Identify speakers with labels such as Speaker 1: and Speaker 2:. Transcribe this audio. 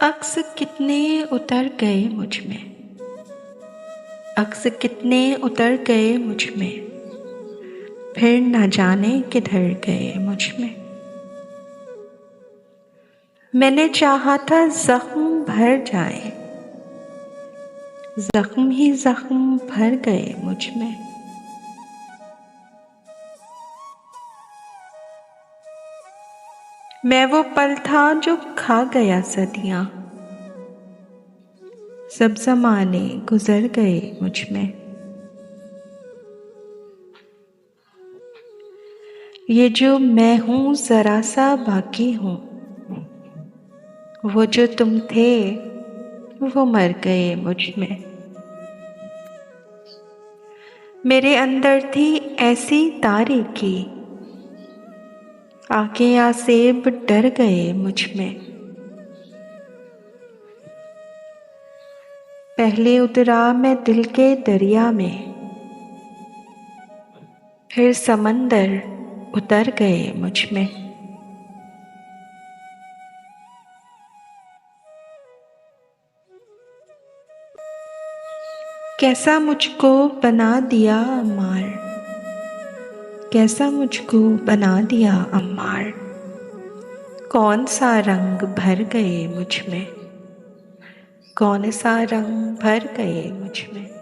Speaker 1: अक्स कितने उतर गए मुझ में, अक्स कितने उतर गए मुझ में, फिर न जाने किधर गए मुझ में। मैंने चाहा था जख्म भर जाए, जख्म ही जख्म भर गए मुझ में। मैं वो पल था जो खा गया सदियां, सब ज़माने गुजर गए मुझ में। ये जो मैं हूँ ज़रा सा बाकी हूँ, वो जो तुम थे वो मर गए मुझ में। मेरे अंदर थी ऐसी तारीकी, आके आसेब डर गए मुझ में। पहले उतरा मैं दिल के दरिया में, फिर समंदर उतर गए मुझ में। कैसा मुझको बना दिया अम्मार, कैसा मुझको बना दिया अम्मार। कौन सा रंग भर गए मुझ में, कौन सा रंग भर गए मुझ में।